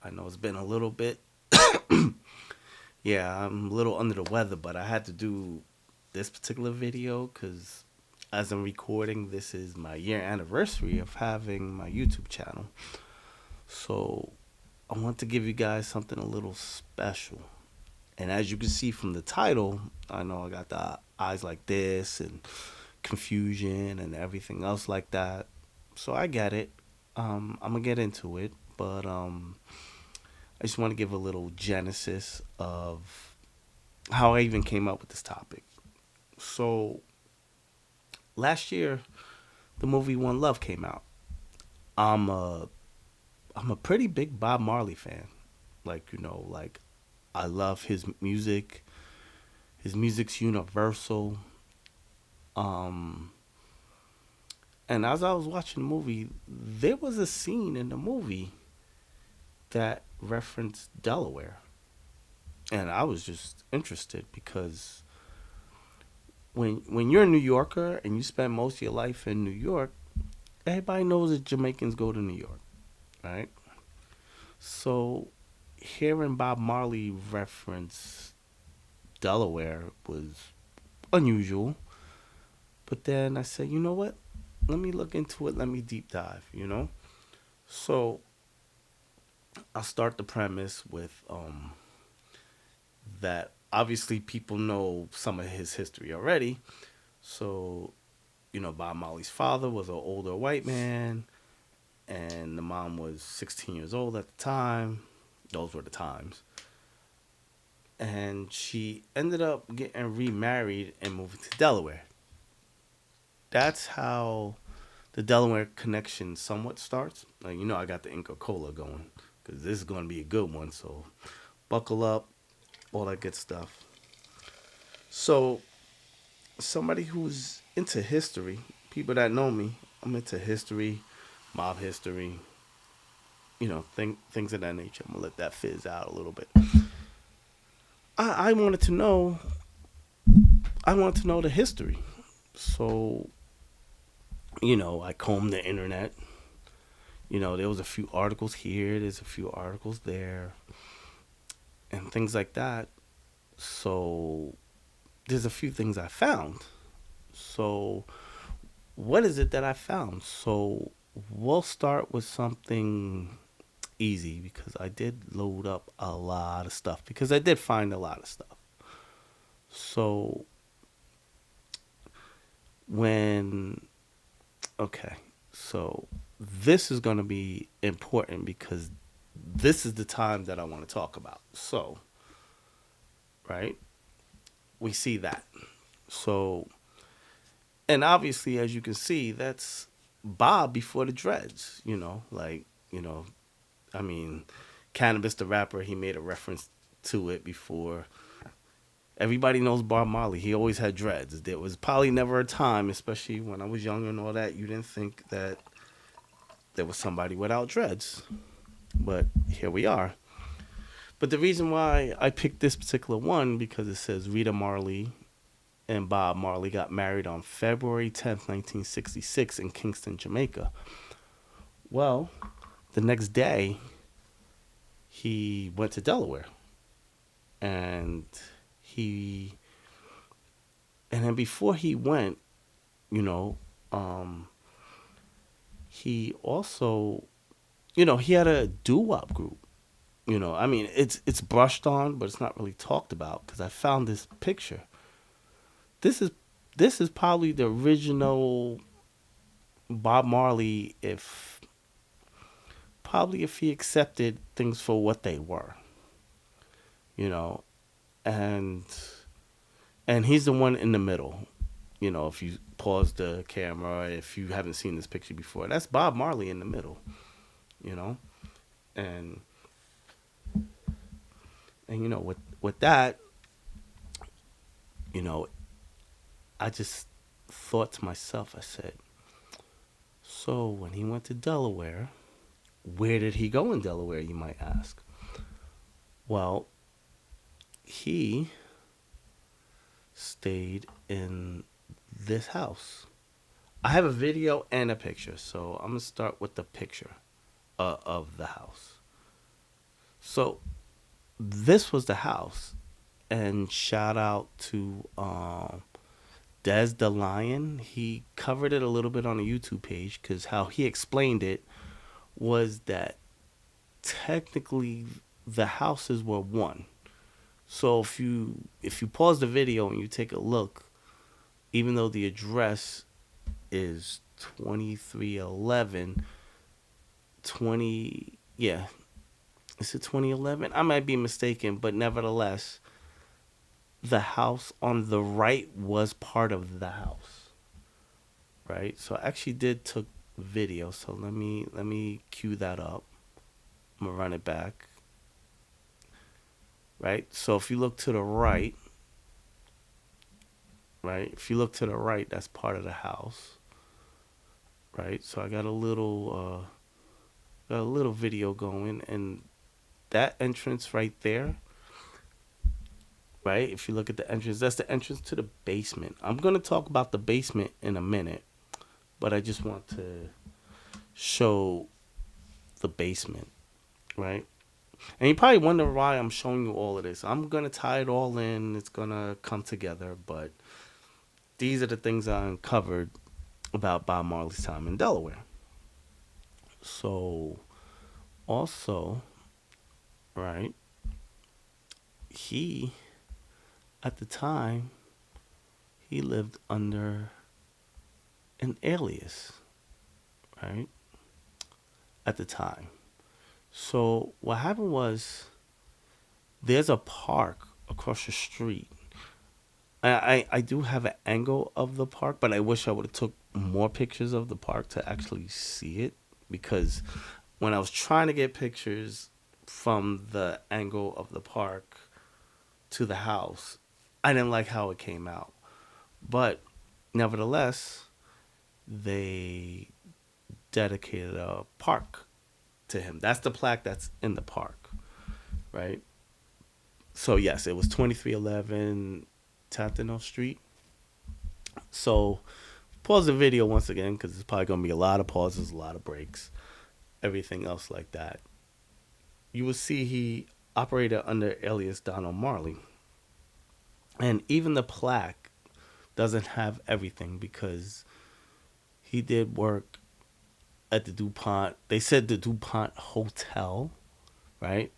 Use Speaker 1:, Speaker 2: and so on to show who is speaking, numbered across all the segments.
Speaker 1: I know it's been a little bit. Yeah, I'm a little under the weather, but I had to do this particular video because as I'm recording, this is my year anniversary of having my YouTube channel. So I want to give you guys something a little special. And as you can see from the title, I know I got the eyes like this and confusion and everything else like that. So I get it. I'm gonna get into it, but I just want to give a little genesis of how I even came up with this topic. So last year, the movie One Love came out. I'm a I'm a pretty big Bob Marley fan. Like I love his music. His music's universal. Um, and as I was watching the movie, there was a scene in the movie that referenced Delaware, and I was just interested because when you're a New Yorker and you spend most of your life in New York, everybody knows that Jamaicans go to New York, right? So hearing Bob Marley reference Delaware was unusual. But then I said, you know what? Let me look into it. Let me deep dive. So I'll start the premise with that obviously people know some of his history already. So, Bob Marley's father was an older white man, and the mom was 16 years old at the time. Those were the times. And she ended up getting remarried and moving to Delaware. That's how the Delaware connection somewhat starts. Like, I got the Inca Cola going because this is going to be a good one. So, buckle up, all that good stuff. So, somebody who's into history, people that know me, I'm into history, mob history, things of that nature. I'm going to let that fizz out a little bit. I wanted to know, the history. So, I combed the internet. There was a few articles here, there's a few articles there, and things like that. So there's a few things I found. So what is it that I found? So we'll start with something easy because I did load up a lot of stuff because I did find a lot of stuff. So when okay, so this is going to be important because this is the time that I want to talk about. So, right? We see that. So, and obviously, as you can see, that's Bob before the dreads, I mean, Cannabis the rapper, he made a reference to it before. Everybody knows Bob Marley. He always had dreads. There was probably never a time, especially when I was younger and all that, you didn't think that there was somebody without dreads. But here we are. But the reason why I picked this particular one because it says Rita Marley and Bob Marley got married on February 10th, 1966 in Kingston, Jamaica. Well, the next day he went to Delaware and he and then before he went, you know, um he also, he had a doo-wop group. I mean, it's brushed on, but it's not really talked about because I found this picture. This is this is probably the original Bob Marley if he accepted things for what they were, you know, and he's the one in the middle. If you pause the camera, if you haven't seen this picture before, that's Bob Marley in the middle, you know, and with that, you know, I just thought to myself, I said, so when he went to Delaware, where did he go in Delaware? You might ask. Well, he stayed in this house. I have a video and a picture, so I'm gonna start with the picture of the house. So this was the house, and shout out to Des the Lion. He covered it a little bit on a YouTube page because how he explained it was that technically the houses were one. So if you pause the video and you take a look, even though the address is 2311 20, yeah, is it 2011? I might be mistaken, but nevertheless, the house on the right was part of the house, right? So I actually did took video. So let me cue that up. I'm gonna run it back, right? So if you look to the right, right? If you look to the right, that's part of the house, right? So I got a little video going, and that entrance right there, right? If you look at the entrance, that's the entrance to the basement. I'm gonna talk about the basement in a minute, but I just want to show the basement, right? And you probably wonder why I'm showing you all of this. I'm gonna tie it all in. It's gonna come together, but these are the things I uncovered about Bob Marley's time in Delaware. So also, right, he at the time he lived under an alias, right? At the time. So what happened was there's a park across the street. I do have an angle of the park, but I wish I would have took more pictures of the park to actually see it, because when I was trying to get pictures from the angle of the park to the house, I didn't like how it came out. But nevertheless, they dedicated a park to him. That's the plaque that's in the park, right? So yes, it was 2311 Tatano Street. So pause the video once again because it's probably gonna be a lot of pauses, a lot of breaks, everything else like that. You will see he operated under alias Donald Marley, and even the plaque doesn't have everything because he did work at the DuPont. They said the DuPont Hotel, right?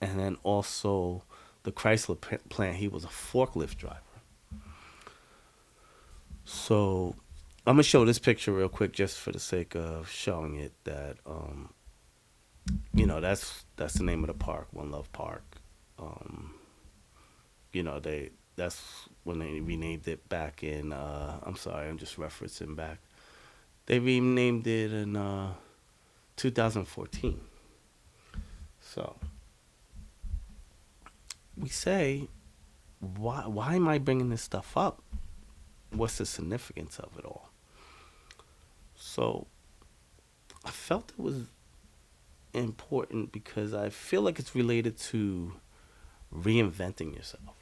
Speaker 1: And then also the Chrysler plant. He was a forklift driver. So I'm gonna show this picture real quick just for the sake of showing it that that's the name of the park, One Love Park. Um, they that's when they renamed it back in I'm sorry, I'm just referencing back. They renamed it in 2014. So we say, why am I bringing this stuff up? What's the significance of it all? So I felt it was important because I feel like it's related to reinventing yourself,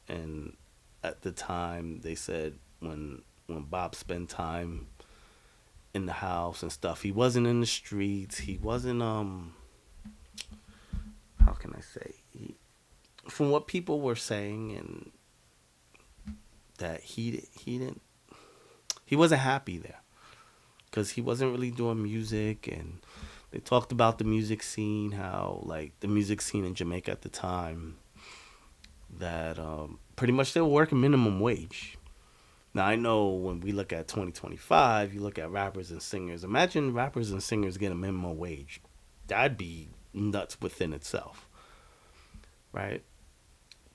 Speaker 1: and at the time they said when Bob spent time in the house and stuff, he wasn't in the streets, he wasn't how can I say, from what people were saying, and that he wasn't happy there because he wasn't really doing music. And they talked about the music scene, how like the music scene in Jamaica at the time, that pretty much they were working minimum wage. Now I know when we look at 2025, you look at rappers and singers. Imagine rappers and singers getting minimum wage. That'd be nuts within itself, right?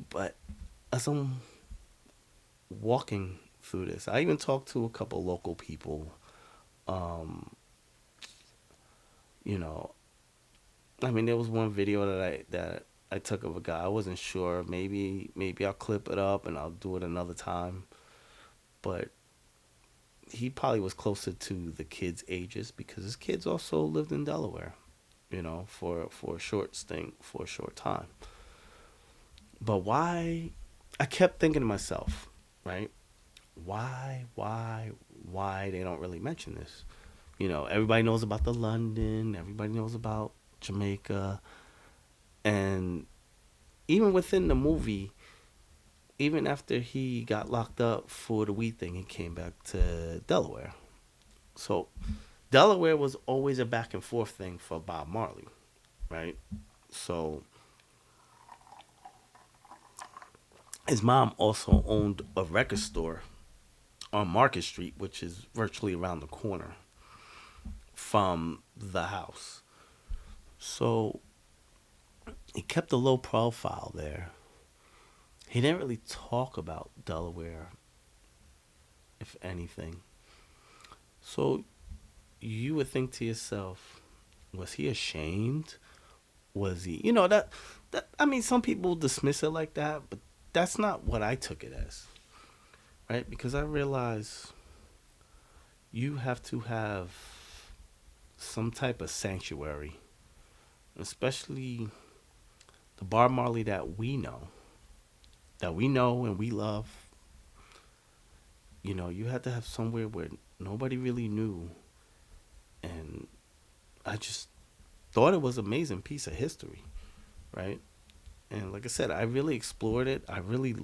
Speaker 1: But as I'm walking through this, I even talked to a couple local people. Um, you know, I mean, there was one video that I took of a guy. I wasn't sure. Maybe I'll clip it up and I'll do it another time. But he probably was closer to the kids' ages because his kids also lived in Delaware, for a short stint, for a short time. But why? I kept thinking to myself, right? Why they don't really mention this? Everybody knows about the London. Everybody knows about Jamaica, and even within the movie, even after he got locked up for the weed thing, he came back to Delaware. So Delaware was always a back and forth thing for Bob Marley, right? So his mom also owned a record store on Market Street, which is virtually around the corner from the house. So he kept a low profile there. He didn't really talk about Delaware, if anything. So you would think to yourself, was he ashamed? Was he, that I mean, some people dismiss it like that, but that's not what I took it as, right? Because I realize you have to have some type of sanctuary, especially the Bob Marley that we know and we love. You had to have somewhere where nobody really knew, and I just thought it was an amazing piece of history, right? And like I said, I really explored it. I really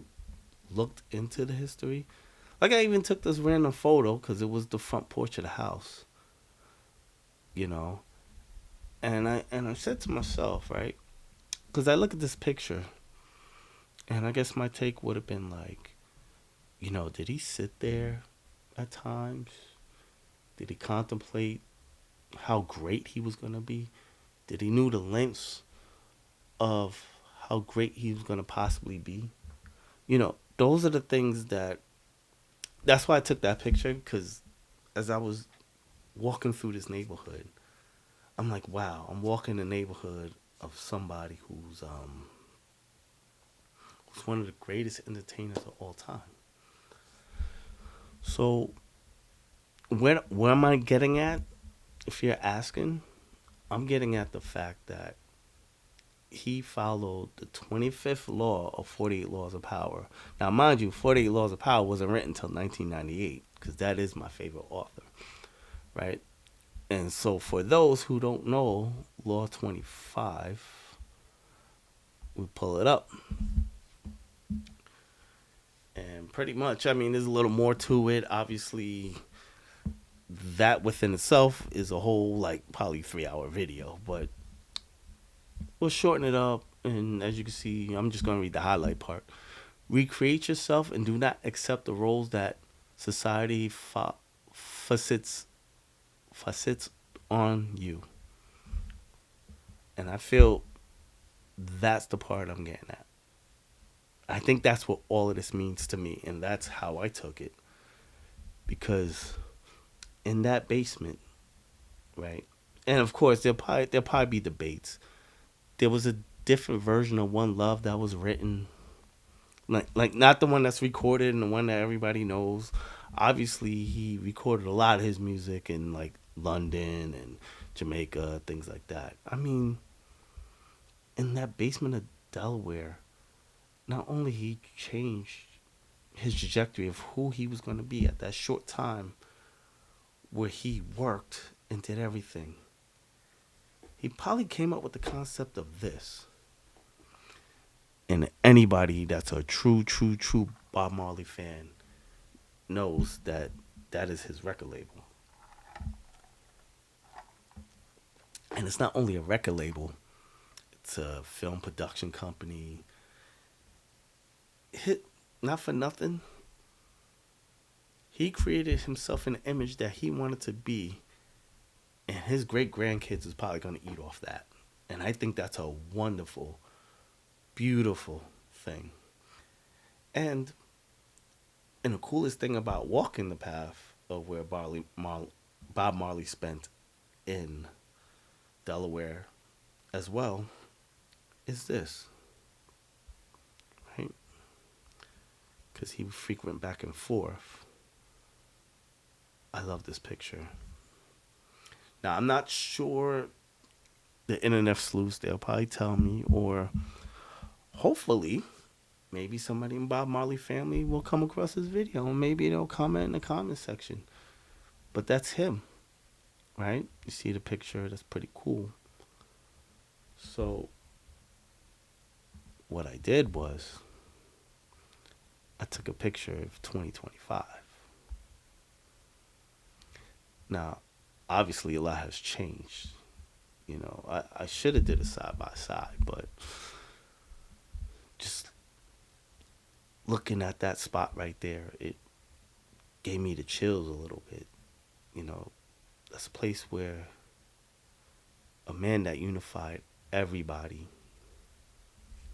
Speaker 1: looked into the history. Like I even took this random photo because it was the front porch of the house, you know. And I said to myself, right? Because I look at this picture, and I guess my take would have been like, did he sit there at times? Did he contemplate how great he was gonna be? Did he knew the lengths of how great he was gonna possibly be? Those are the things that's why I took that picture, because as I was walking through this neighborhood, I'm like, wow, I'm walking the neighborhood of somebody who's one of the greatest entertainers of all time. So where am I getting at? If you're asking, I'm getting at the fact that he followed the 25th law of 48 Laws of Power. Now, mind you, 48 Laws of Power wasn't written until 1998, because that is my favorite author, right? And so, for those who don't know, Law 25, we pull it up. And pretty much, I mean, there's a little more to it. Obviously, that within itself is a whole, like, probably 3-hour video. But we'll shorten it up. And as you can see, I'm just going to read the highlight part. Recreate yourself and do not accept the roles that society facets on you. And I feel that's the part I'm getting at. I think that's what all of this means to me, and that's how I took it. Because in that basement, right? And of course, there'll probably be debates. There was a different version of One Love that was written, like not the one that's recorded and the one that everybody knows. Obviously, he recorded a lot of his music in like London and Jamaica, things like that. I mean, in that basement of Delaware, not only he changed his trajectory of who he was going to be at that short time where he worked and did everything, he probably came up with the concept of this. And anybody that's a true, true, true Bob Marley fan knows that that is his record label. And it's not only a record label, it's a film production company. Not for nothing, he created himself an image that he wanted to be, and his great grandkids is probably going to eat off that. And I think that's a wonderful, beautiful thing. And the coolest thing about walking the path of where Bob Marley spent in Delaware as well is this, right? Because he would frequent back and forth. I love this picture. Now, I'm not sure the internet sleuths, they'll probably tell me, or hopefully, maybe somebody in Bob Marley family will come across this video and maybe they'll comment in the comment section. But that's him, right? You see the picture, that's pretty cool. So what I did was I took a picture of 2025. Now, obviously, a lot has changed. I should have did a side by side, but just looking at that spot right there, it gave me the chills a little bit. You know, that's a place where a man that unified everybody,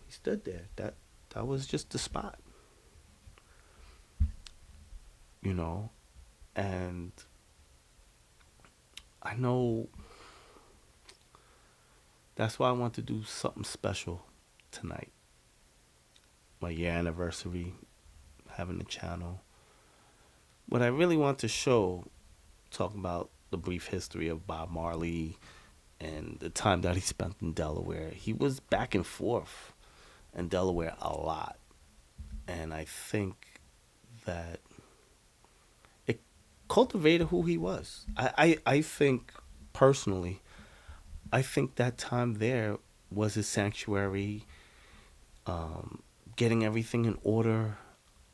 Speaker 1: he stood there. That was just the spot, you know. And I know that's why I want to do something special tonight. My year anniversary, having the channel. What I really want to show, talk about the brief history of Bob Marley and the time that he spent in Delaware. He was back and forth in Delaware a lot. And I think that it cultivated who he was. I think personally, I think that time there was his sanctuary, getting everything in order,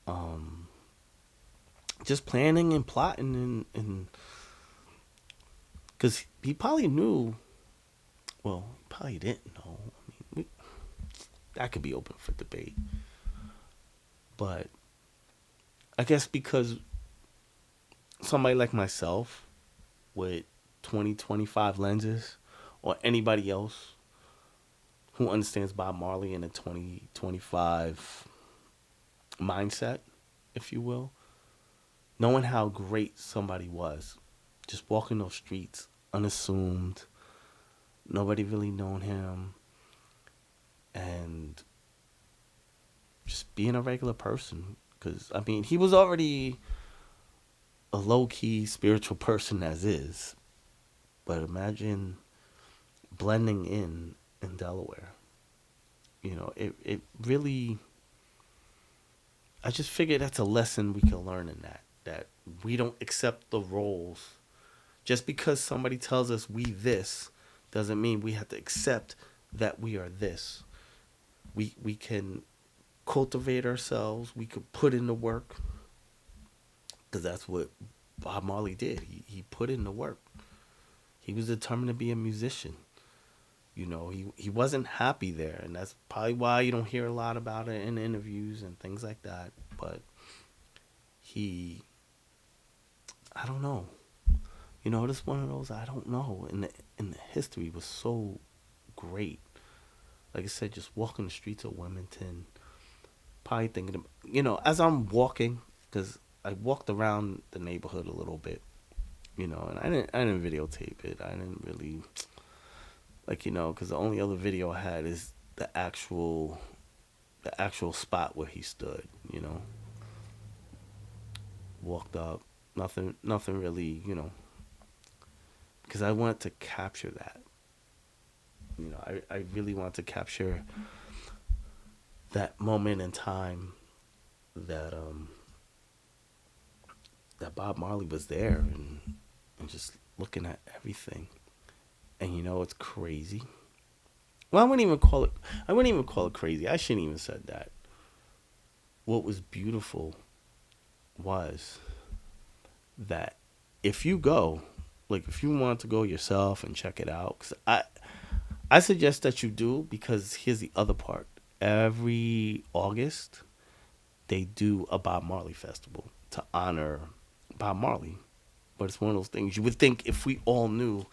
Speaker 1: um, just planning and plotting, and because he probably knew, well, he probably didn't know. I mean, that could be open for debate. But I guess because somebody like myself with 2025 lenses, or anybody else who understands Bob Marley in a 2025 mindset, if you will, knowing how great somebody was, just walking those streets, unassumed, nobody really known him, and just being a regular person. Because, I mean, he was already a low-key spiritual person as is, but imagine blending in Delaware. It really, I just figured that's a lesson we can learn in that we don't accept the roles. Just because somebody tells us we this doesn't mean we have to accept that we are this. We can cultivate ourselves. We could put in the work, because that's what Bob Marley did. He put in the work. He was determined to be a musician. He wasn't happy there, and that's probably why you don't hear a lot about it in interviews and things like that. But he, I don't know. This one of those I don't know. And the history was so great. Like I said, just walking the streets of Wilmington, probably thinking, as I'm walking, because I walked around the neighborhood a little bit, and I didn't videotape it. I didn't really, because the only other video I had is the actual spot where he stood. Walked up, nothing really, because I wanted to capture that. I really want to capture that moment in time that that Bob Marley was there, and just looking at everything. And it's crazy. Well, I wouldn't even call it crazy. I shouldn't even said that. What was beautiful was that if you go, if you want to go yourself and check it out, cuz I suggest that you do, because here's the other part. Every August, they do a Bob Marley festival to honor Bob Marley. But it's one of those things you would think if we all knew,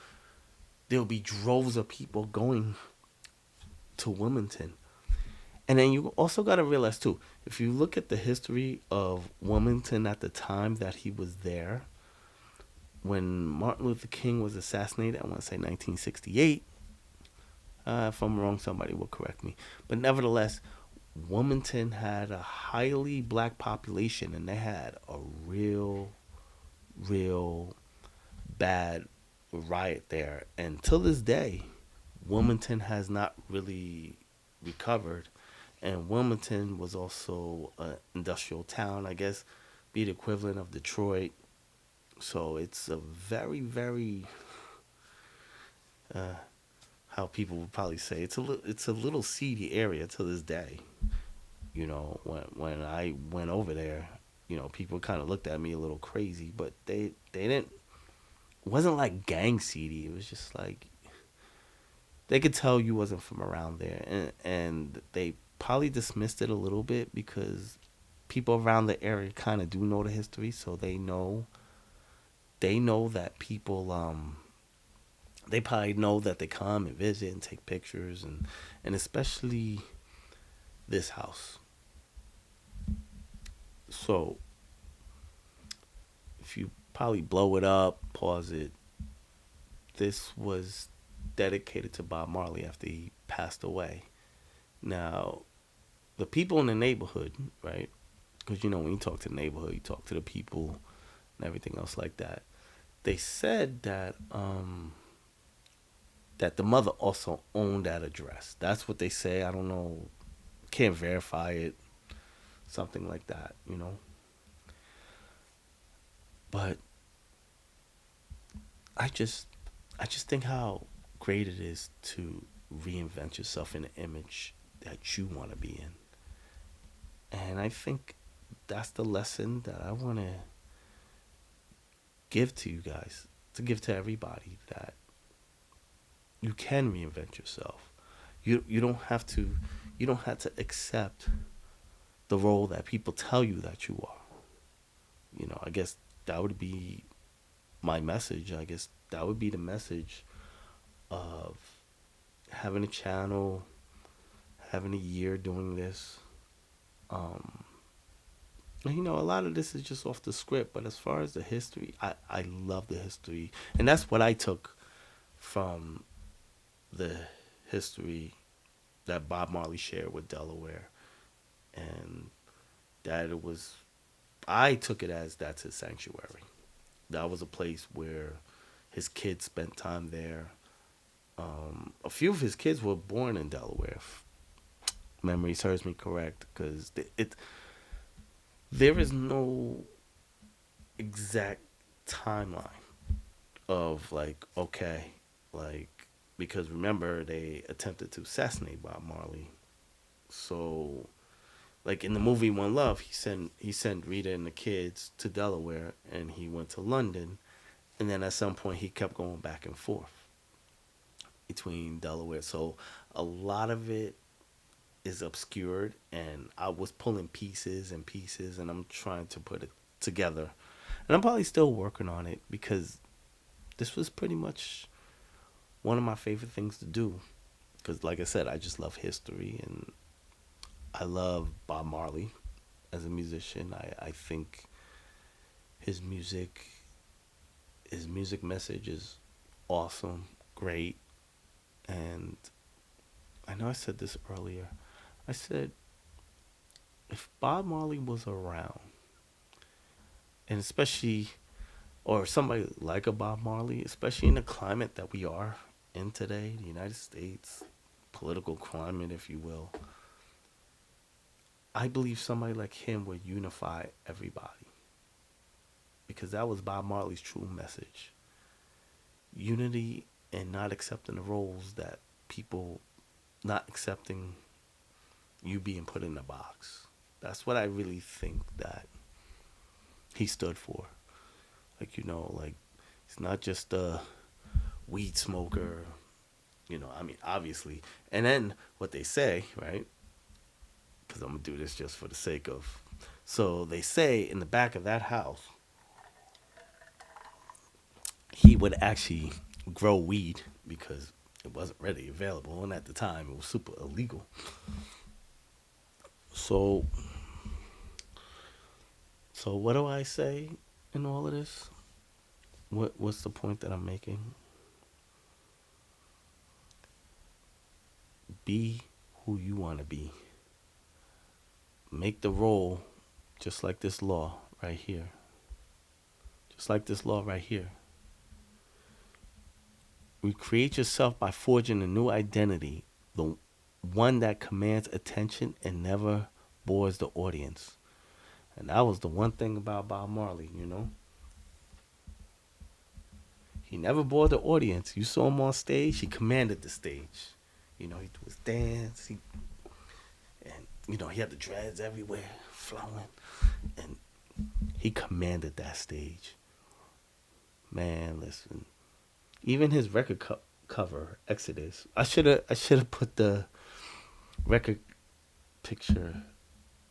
Speaker 1: there'll be droves of people going to Wilmington. And then you also got to realize, too, if you look at the history of Wilmington at the time that he was there, when Martin Luther King was assassinated, I want to say 1968. If I'm wrong, somebody will correct me. But nevertheless, Wilmington had a highly black population, and they had a real, real bad riot there. And till this day, Wilmington has not really recovered. And Wilmington was also an industrial town, I guess, be the equivalent of Detroit. So it's a very, very, how people would probably say it's a little seedy area to this day. When I went over there, people kind of looked at me a little crazy, but they didn't. It wasn't like gang seedy. It was just like they could tell you wasn't from around there, and they probably dismissed it a little bit because people around the area kind of do know the history, so they know that people they probably know that they come and visit and take pictures, and especially this house. So if you probably blow it up, pause it, this was dedicated to Bob Marley after he passed away. Now, the people in the neighborhood, right? Because when you talk to the neighborhood, you talk to the people and everything else like that. They said that the mother also owned that address. That's what they say. I don't know, can't verify it, something like that. But I just I just think how great it is to reinvent yourself in an image that you want to be in. And I think that's the lesson that I want to give to you guys, to give to everybody, that you can reinvent yourself. You don't have to accept the role that people tell you that you are. I guess that would be my message. I guess that would be the message of having a channel, having a year doing this. Um, a lot of this is just off the script, but as far as the history, I love the history. And that's what I took from the history that Bob Marley shared with Delaware. And that it was, I took it as that's his sanctuary. That was a place where his kids spent time there. A few of his kids were born in Delaware. If memory serves me correct, because there is no exact timeline of like, okay, like, because remember they attempted to assassinate Bob Marley. So like in the movie One Love, he sent Rita and the kids to Delaware, and he went to London, and then at some point he kept going back and forth between Delaware. So a lot of it is obscured, and I was pulling pieces and pieces, and I'm trying to put it together. And I'm probably still working on it because this was pretty much one of my favorite things to do. Because, like I said, I just love history, and I love Bob Marley as a musician. I think his music, his music message is awesome, great, and I know I said this earlier. I said if Bob Marley was around, and especially, or somebody like a Bob Marley, especially in the climate that we are in today, the United States political climate, if you will, I believe somebody like him would unify everybody, because that was Bob Marley's true message: unity, and not accepting the roles that people, not accepting you being put in a box. That's what I really think that he stood for. Like, like he's not just a weed smoker, I mean, obviously. And then what they say, right? Because I'm going to do this just for the sake of. So they say in the back of that house, he would actually grow weed because it wasn't readily available. And at the time, it was super illegal. So, so what do I say in all of this? What's the point that I'm making? Be who you want to be. Make the role just like this law right here. Just like this law right here. Recreate yourself by forging a new identity, the one that commands attention and never bores the audience. And that was the one thing about Bob Marley. He never bored the audience. You saw him on stage, he commanded the stage. You know, he do his dance, and you know, he had the dreads everywhere flowing, and he commanded that stage. Man, listen. Even his record cover, Exodus. I should have put the record picture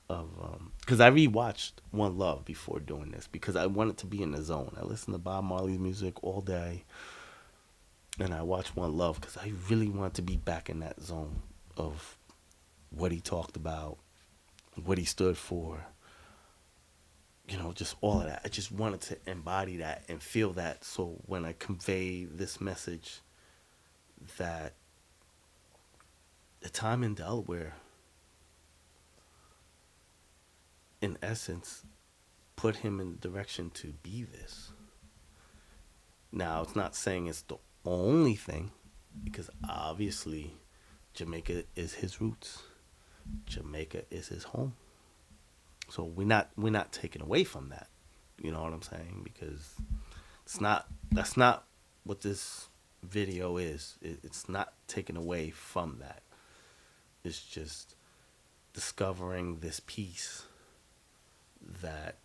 Speaker 1: of because I rewatched One Love before doing this because I wanted to be in the zone. I listened to Bob Marley's music all day, and I watched One Love because I really wanted to be back in that zone of what he talked about, what he stood for, you know, just all of that. I just wanted to embody that and feel that. So when I convey this message, that the time in Delaware, in essence, put him in the direction to be this. Now, it's not saying it's the only thing, because obviously Jamaica is his roots. Jamaica is his home. So we're not taking away from that. You know what I'm saying? Because that's not what this video is. It's not taken away from that. It's just discovering this piece that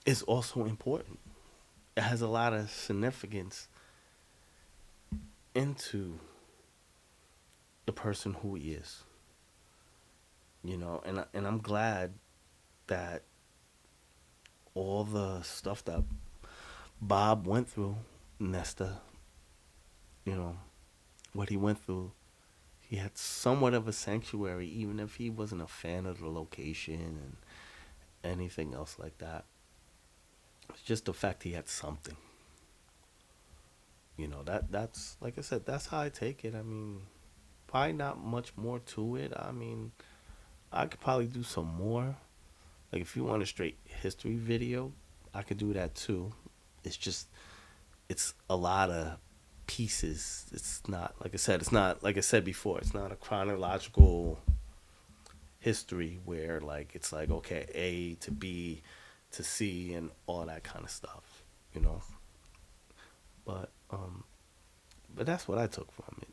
Speaker 1: is also important. It has a lot of significance into the person who he is. You know, and I'm glad that all the stuff that Bob went through, Nesta, you know, what he went through, he had somewhat of a sanctuary, even if he wasn't a fan of the location and anything else like that. It's just the fact he had something. You know, that's like I said, that's how I take it. I mean, probably not much more to it. I mean, I could probably do some more. Like if you want a straight history video, I could do that too. It's just it's a lot of pieces. It's not like I said, it's not like I said before, it's not a chronological history where like it's like okay, A to B to C and all that kind of stuff, you know. But but that's what I took from it.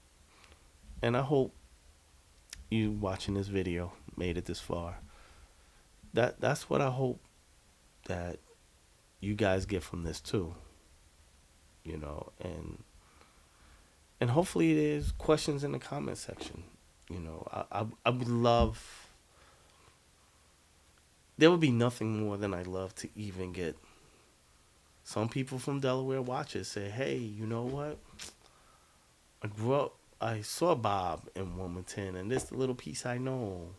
Speaker 1: And I hope you watching this video made it this far. That's what I hope that you guys get from this too, you know, and hopefully there's questions in the comment section. You know, I would love. There would be nothing more than I love to even get some people from Delaware watch it. Say, hey, you know what? I grew up. I saw Bob in Wilmington, and this little piece I know.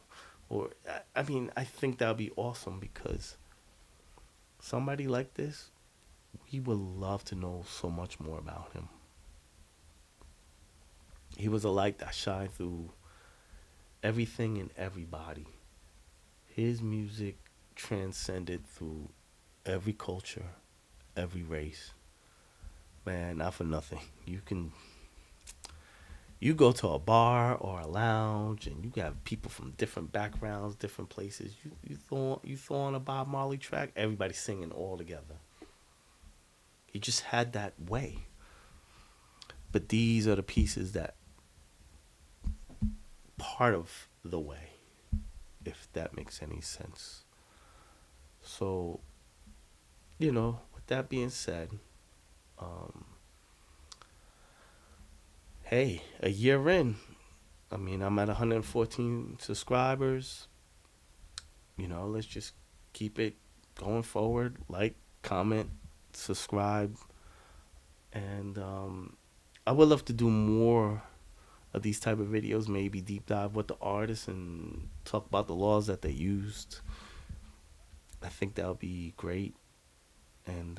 Speaker 1: Or I mean, I think that would be awesome because somebody like this, we would love to know so much more about him. He was a light that shined through everything and everybody. His music transcended through every culture, every race. Man, not for nothing. You go to a bar or a lounge and you got people from different backgrounds, different places. You throw on a Bob Marley track, everybody singing all together. He just had that way. But these are the pieces that part of the way, if that makes any sense. So, you know, with that being said, um, hey, a year in, I mean, I'm at 114 subscribers. You know, let's just keep it going forward. Like, comment, subscribe, and I would love to do more of these type of videos. Maybe deep dive with the artists and talk about the laws that they used. I think that would be great. And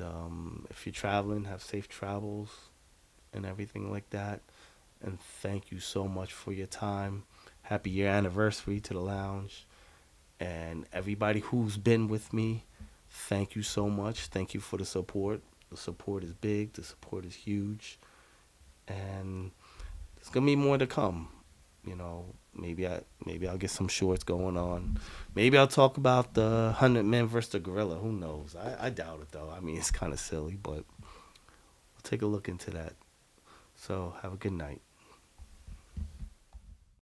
Speaker 1: if you're traveling, have safe travels and everything like that. And thank you so much for your time. Happy year anniversary to the lounge. And everybody who's been with me, thank you so much. Thank you for the support. The support is big. The support is huge. And there's gonna be more to come. You know, maybe I'll get some shorts going on. Maybe I'll talk about the 100 men versus the gorilla. Who knows? I doubt it though. I mean, it's kind of silly, but I'll take a look into that. So have a good night.